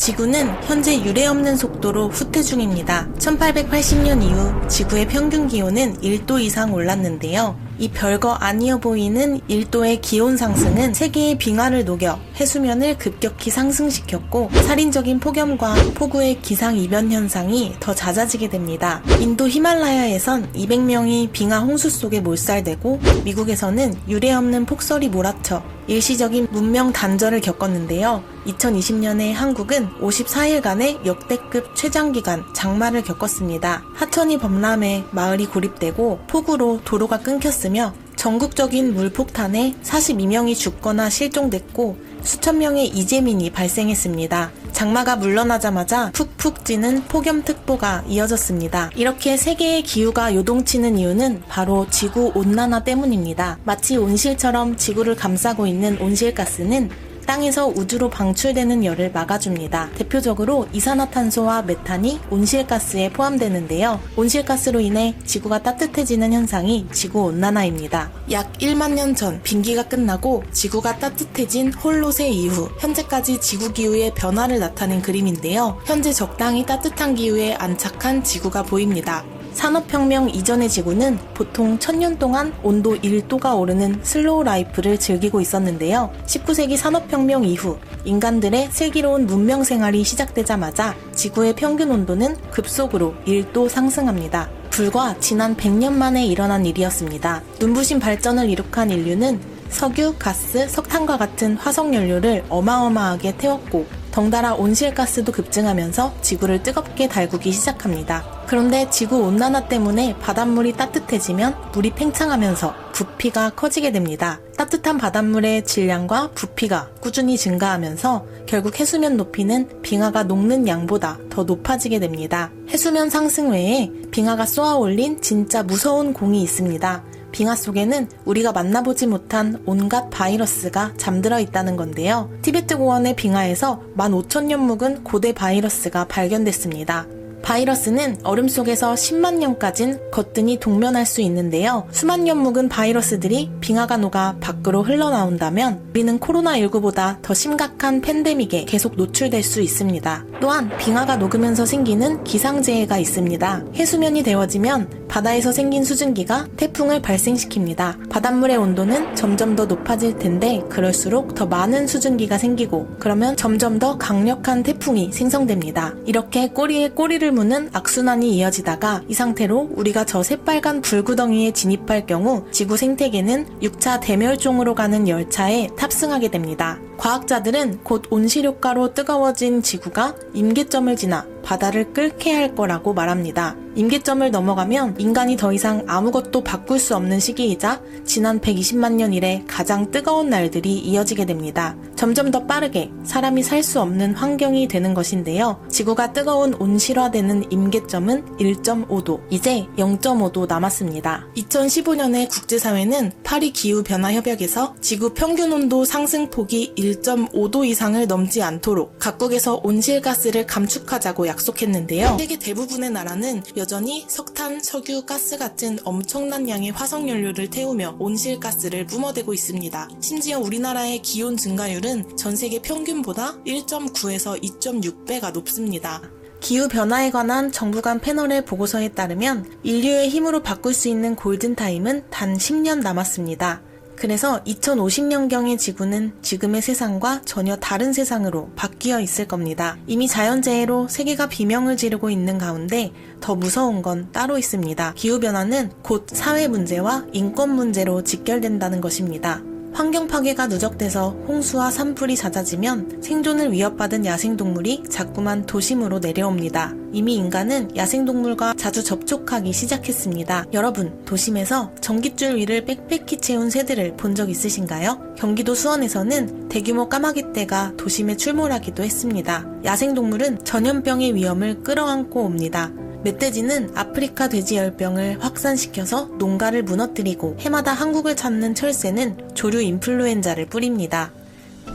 지구는 현재 유례없는 속도로 후퇴 중입니다. 1880년 이후 지구의 평균 기온은 1도 이상 올랐는데요. 이 별거 아니어 보이는 1도의 기온 상승은 세계의 빙하를 녹여 해수면을 급격히 상승시켰고 살인적인 폭염과 폭우의 기상이변 현상이 더 잦아지게 됩니다. 인도 히말라야에선 200명이 빙하 홍수 속에 몰살되고 미국에서는 유례없는 폭설이 몰아쳐 일시적인 문명 단절을 겪었는데요. 2020년에 한국은 54일간의 역대급 최장기간 장마를 겪었습니다. 하천이 범람해 마을이 고립되고 폭우로 도로가 끊겼으며 전국적인 물폭탄에 42명이 죽거나 실종됐고 수천 명의 이재민이 발생했습니다. 장마가 물러나자마자 푹푹 찌는 폭염특보가 이어졌습니다. 이렇게 세계의 기후가 요동치는 이유는 바로 지구온난화 때문입니다. 마치 온실처럼 지구를 감싸고 있는 온실가스는 땅에서 우주로 방출되는 열을 막아줍니다. 대표적으로 이산화탄소와 메탄이 온실가스에 포함되는데요. 온실가스로 인해 지구가 따뜻해지는 현상이 지구온난화입니다. 약 1만 년 전 빙기가 끝나고 지구가 따뜻해진 홀로세 이후 현재까지 지구기후의 변화를 나타낸 그림인데요. 현재 적당히 따뜻한 기후에 안착한 지구가 보입니다. 산업혁명 이전의 지구는 보통 1000년 동안 온도 1도가 오르는 슬로우 라이프를 즐기고 있었는데요. 19세기 산업혁명 이후 인간들의 슬기로운 문명 생활이 시작되자마자 지구의 평균 온도는 급속으로 1도 상승합니다. 불과 지난 100년 만에 일어난 일이었습니다. 눈부신 발전을 이룩한 인류는 석유, 가스, 석탄과 같은 화석연료를 어마어마하게 태웠고 덩달아 온실가스도 급증하면서 지구를 뜨겁게 달구기 시작합니다. 그런데 지구온난화 때문에 바닷물이 따뜻해지면 물이 팽창하면서 부피가 커지게 됩니다. 따뜻한 바닷물의 질량과 부피가 꾸준히 증가하면서 결국 해수면 높이는 빙하가 녹는 양보다 더 높아지게 됩니다. 해수면 상승 외에 빙하가 쏘아올린 진짜 무서운 공이 있습니다. 빙하 속에는 우리가 만나보지 못한 온갖 바이러스가 잠들어 있다는 건데요. 티베트 고원의 빙하에서 15,000년 묵은 고대 바이러스가 발견됐습니다. 바이러스는 얼음 속에서 10만 년까진 거뜬히 동면할 수 있는데요. 수만 년 묵은 바이러스들이 빙하가 녹아 밖으로 흘러나온다면 우리는 코로나19보다 더 심각한 팬데믹에 계속 노출될 수 있습니다. 또한 빙하가 녹으면서 생기는 기상재해가 있습니다. 해수면이 데워지면 바다에서 생긴 수증기가 태풍을 발생시킵니다. 바닷물의 온도는 점점 더 높아질 텐데 그럴수록 더 많은 수증기가 생기고 그러면 점점 더 강력한 태풍이 생성됩니다. 이렇게 꼬리에 꼬리를 무는 악순환이 이어지다가 이 상태로 우리가 저 새빨간 불구덩이에 진입할 경우 지구 생태계는 6차 대멸종으로 가는 열차에 탑승하게 됩니다. 과학자들은 곧 온실효과로 뜨거워진 지구가 임계점을 지나 바다를 끓게 할 거라고 말합니다. 임계점을 넘어가면 인간이 더 이상 아무것도 바꿀 수 없는 시기이자 지난 120만 년 이래 가장 뜨거운 날들이 이어지게 됩니다. 점점 더 빠르게 사람이 살 수 없는 환경이 되는 것인데요. 지구가 뜨거운 온실화되는 임계점은 1.5도, 이제 0.5도 남았습니다. 2015년에 국제사회는 파리 기후변화협약에서 지구 평균 온도 상승폭이 1.5도 이상을 넘지 않도록 각국에서 온실가스를 감축하자고 약속했는데요. 세계 대부분의 나라는 여전히 석탄, 석유, 가스 같은 엄청난 양의 화석연료를 태우며 온실가스를 뿜어대고 있습니다. 심지어 우리나라의 기온 증가율은 전 세계 평균보다 1.9에서 2.6배가 높습니다. 기후변화에 관한 정부 간 패널의 보고서에 따르면 인류의 힘으로 바꿀 수 있는 골든타임은 단 10년 남았습니다. 그래서 2050년경의 지구는 지금의 세상과 전혀 다른 세상으로 바뀌어 있을 겁니다. 이미 자연재해로 세계가 비명을 지르고 있는 가운데 더 무서운 건 따로 있습니다. 기후변화는 곧 사회 문제와 인권 문제로 직결된다는 것입니다. 환경 파괴가 누적돼서 홍수와 산불이 잦아지면 생존을 위협받은 야생동물이 자꾸만 도심으로 내려옵니다. 이미 인간은 야생동물과 자주 접촉하기 시작했습니다. 여러분, 도심에서 전깃줄 위를 빽빽히 채운 새들을 본 적 있으신가요? 경기도 수원에서는 대규모 까마귀떼가 도심에 출몰하기도 했습니다. 야생동물은 전염병의 위험을 끌어안고 옵니다. 멧돼지는 아프리카 돼지열병을 확산시켜서 농가를 무너뜨리고 해마다 한국을 찾는 철새는 조류 인플루엔자를 뿌립니다.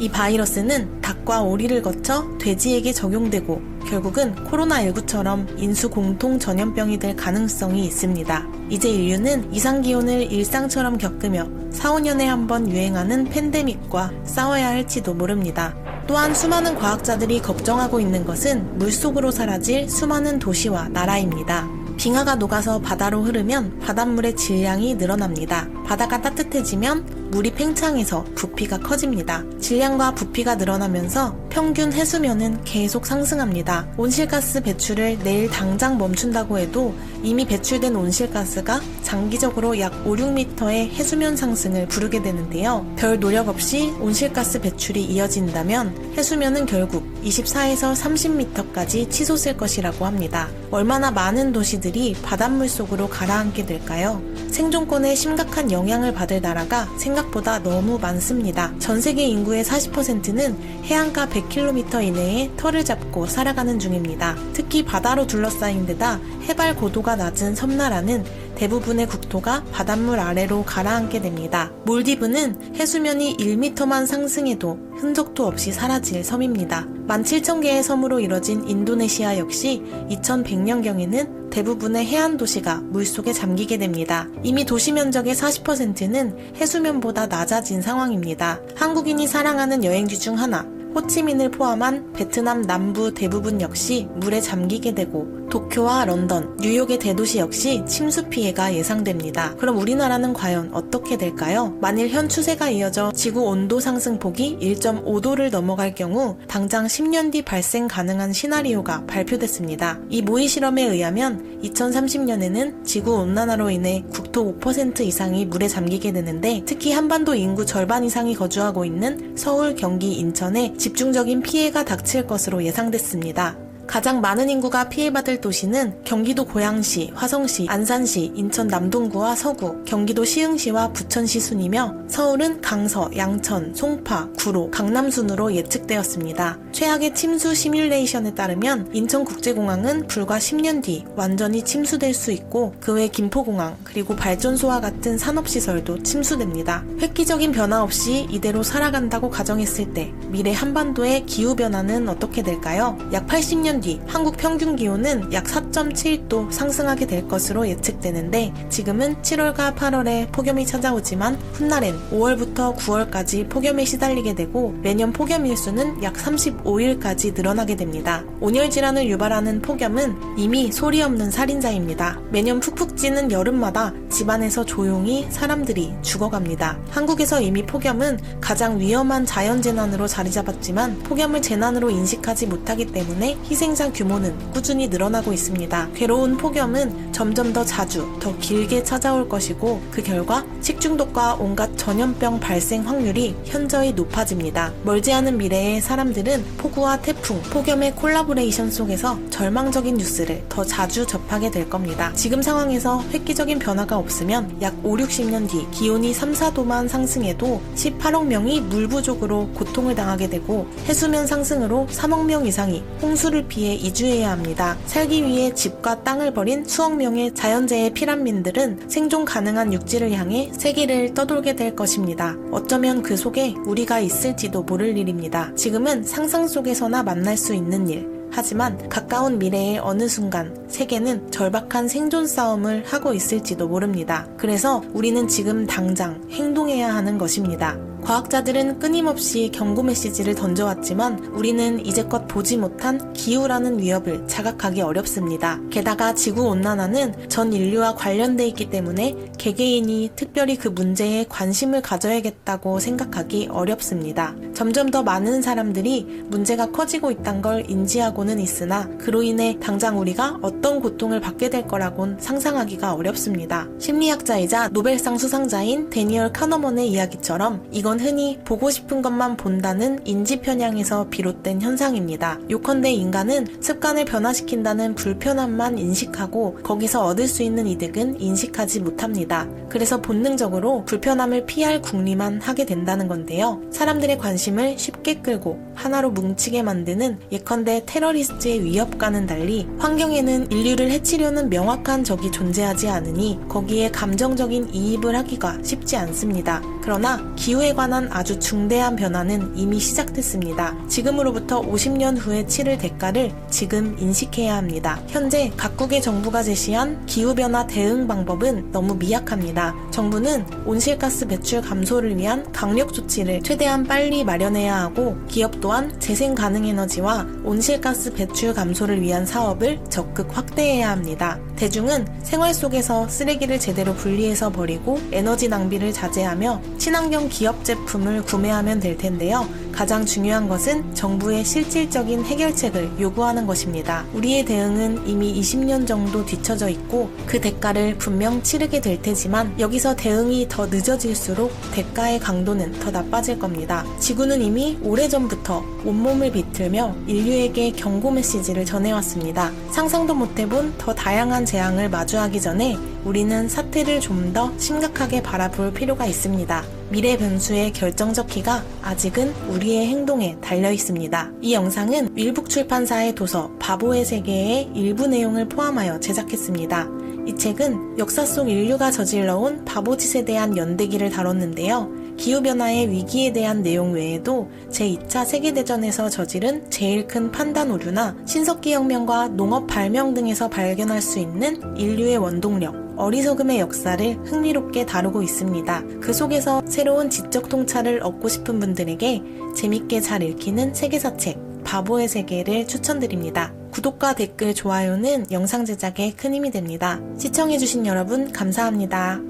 이 바이러스는 닭과 오리를 거쳐 돼지에게 적용되고 결국은 코로나19처럼 인수 공통 전염병이 될 가능성이 있습니다. 이제 인류는 이상기온을 일상처럼 겪으며 4, 5년에 한 번 유행하는 팬데믹과 싸워야 할지도 모릅니다. 또한 수많은 과학자들이 걱정하고 있는 것은 물속으로 사라질 수많은 도시와 나라입니다. 빙하가 녹아서 바다로 흐르면 바닷물의 질량이 늘어납니다. 바다가 따뜻해지면 물이 팽창해서 부피가 커집니다. 질량과 부피가 늘어나면서 평균 해수면은 계속 상승합니다. 온실가스 배출을 내일 당장 멈춘다고 해도 이미 배출된 온실가스가 장기적으로 약 5, 6m의 해수면 상승을 부르게 되는데요. 별 노력 없이 온실가스 배출이 이어진다면 해수면은 결국 24에서 30m까지 치솟을 것이라고 합니다. 얼마나 많은 도시들이 바닷물 속으로 가라앉게 될까요? 생존권에 심각한 영향을 받을 나라가 생각보다 너무 많습니다. 전 세계 인구의 40%는 해안가 100km 이내에 터를 잡고 살아가는 중입니다. 특히 바다로 둘러싸인 데다 해발 고도가 낮은 섬나라는 대부분의 국토가 바닷물 아래로 가라앉게 됩니다. 몰디브는 해수면이 1m만 상승해도 흔적도 없이 사라질 섬입니다. 17,000개의 섬으로 이뤄진 인도네시아 역시 2100년경에는 대부분의 해안 도시가 물속에 잠기게 됩니다. 이미 도시 면적의 40%는 해수면보다 낮아진 상황입니다. 한국인이 사랑하는 여행지 중 하나, 호치민을 포함한 베트남 남부 대부분 역시 물에 잠기게 되고 도쿄와 런던, 뉴욕의 대도시 역시 침수 피해가 예상됩니다. 그럼 우리나라는 과연 어떻게 될까요? 만일 현 추세가 이어져 지구 온도 상승폭이 1.5도를 넘어갈 경우 당장 10년 뒤 발생 가능한 시나리오가 발표됐습니다. 이 모의 실험에 의하면 2030년에는 지구 온난화로 인해 국토 5% 이상이 물에 잠기게 되는데 특히 한반도 인구 절반 이상이 거주하고 있는 서울, 경기, 인천에 집중적인 피해가 닥칠 것으로 예상됐습니다. 가장 많은 인구가 피해받을 도시는 경기도 고양시, 화성시, 안산시, 인천 남동구와 서구, 경기도 시흥시와 부천시 순이며 서울은 강서, 양천, 송파, 구로, 강남 순으로 예측되었습니다. 최악의 침수 시뮬레이션에 따르면 인천국제공항은 불과 10년 뒤 완전히 침수될 수 있고 그 외 김포공항 그리고 발전소와 같은 산업시설도 침수됩니다. 획기적인 변화 없이 이대로 살아간다고 가정했을 때 미래 한반도의 기후변화는 어떻게 될까요? 약 80년 뒤 한국 평균 기온은 약 4.7도 상승하게 될 것으로 예측되는데 지금은 7월과 8월에 폭염이 찾아오지만 훗날엔 5월부터 9월까지 폭염에 시달리게 되고 매년 폭염 일수는 약 35일까지 늘어나게 됩니다. 온열 질환을 유발하는 폭염은 이미 소리 없는 살인자입니다. 매년 푹푹 찌는 여름마다 집안에서 조용히 사람들이 죽어갑니다. 한국에서 이미 폭염은 가장 위험한 자연재난으로 자리 잡았지만 폭염을 재난으로 인식하지 못하기 때문에 희생자 규모는 꾸준히 늘어나고 있습니다. 괴로운 폭염은 점점 더 자주, 더 길게 찾아올 것이고 그 결과 식중독과 온갖 전염병 발생 확률이 현저히 높아집니다. 멀지 않은 미래의 사람들은 폭우와 태풍, 폭염의 콜라보레이션 속에서 절망적인 뉴스를 더 자주 접하게 될 겁니다. 지금 상황에서 획기적인 변화가 없으면 약 5, 60년 뒤 기온이 3, 4도만 상승해도 18억 명이 물 부족으로 고통을 당하게 되고 해수면 상승으로 3억 명 이상이 홍수를 피해 이주해야 합니다. 살기 위해 집과 땅을 버린 수억 명의 자연재해 피난민들은 생존 가능한 육지를 향해 세계를 떠돌게 될 것입니다. 어쩌면 그 속에 우리가 있을지도 모를 일입니다. 지금은 상상 속에서나 만날 수 있는 일. 하지만 가까운 미래의 어느 순간 세계는 절박한 생존 싸움을 하고 있을지도 모릅니다. 그래서 우리는 지금 당장 행동해야 하는 것입니다. 과학자들은 끊임없이 경고 메시지를 던져왔지만 우리는 이제껏 보지 못한 기후라는 위협을 자각하기 어렵습니다. 게다가 지구온난화는 전 인류와 관련돼 있기 때문에 개개인이 특별히 그 문제에 관심을 가져야겠다고 생각하기 어렵습니다. 점점 더 많은 사람들이 문제가 커지고 있다는 걸 인지하고는 있으나 그로 인해 당장 우리가 어떤 고통을 받게 될 거라곤 상상하기가 어렵습니다. 심리학자이자 노벨상 수상자인 데니얼 카너먼의 이야기처럼 이건 흔히 보고 싶은 것만 본다는 인지 편향에서 비롯된 현상입니다. 요컨대 인간은 습관을 변화시킨다는 불편함만 인식하고 거기서 얻을 수 있는 이득은 인식하지 못합니다. 그래서 본능적으로 불편함을 피할 궁리만 하게 된다는 건데요. 사람들의 관심을 쉽게 끌고 하나로 뭉치게 만드는 예컨대 테러리스트의 위협과는 달리 환경에는 인류를 해치려는 명확한 적이 존재하지 않으니 거기에 감정적인 이입을 하기가 쉽지 않습니다. 그러나 기후에 관한 아주 중대한 변화는 이미 시작됐습니다. 지금으로부터 50년 후에 치를 대가를 지금 인식해야 합니다. 현재 각국의 정부가 제시한 기후변화 대응 방법은 너무 미약합니다. 정부는 온실가스 배출 감소를 위한 강력 조치를 최대한 빨리 마련해야 하고, 기업 또한 재생 가능 에너지와 온실가스 배출 감소를 위한 사업을 적극 확대해야 합니다. 대중은 생활 속에서 쓰레기를 제대로 분리해서 버리고 에너지 낭비를 자제하며 친환경 기업 제품을 구매하면 될 텐데요. 가장 중요한 것은 정부의 실질적인 해결책을 요구하는 것입니다. 우리의 대응은 이미 20년 정도 뒤처져 있고 그 대가를 분명 치르게 될 테지만, 여기서 대응이 더 늦어질수록 대가의 강도는 더 나빠질 겁니다. 지구는 이미 오래전부터 온몸을 비틀며 인류에게 경고 메시지를 전해왔습니다. 상상도 못해본 더 다양한 재앙을 마주하기 전에 우리는 사태를 좀 더 심각하게 바라볼 필요가 있습니다. 미래 변수의 결정적 키가 아직은 우리의 행동에 달려 있습니다. 이 영상은 윌북 출판사의 도서 바보의 세계의 일부 내용을 포함하여 제작했습니다. 이 책은 역사 속 인류가 저질러온 바보짓에 대한 연대기를 다뤘는데요. 기후변화의 위기에 대한 내용 외에도 제2차 세계대전에서 저지른 제일 큰 판단 오류나 신석기 혁명과 농업 발명 등에서 발견할 수 있는 인류의 원동력, 어리석음의 역사를 흥미롭게 다루고 있습니다. 그 속에서 새로운 지적 통찰을 얻고 싶은 분들에게 재밌게 잘 읽히는 세계사책 바보의 세계를 추천드립니다. 구독과 댓글, 좋아요는 영상 제작에 큰 힘이 됩니다. 시청해주신 여러분 감사합니다.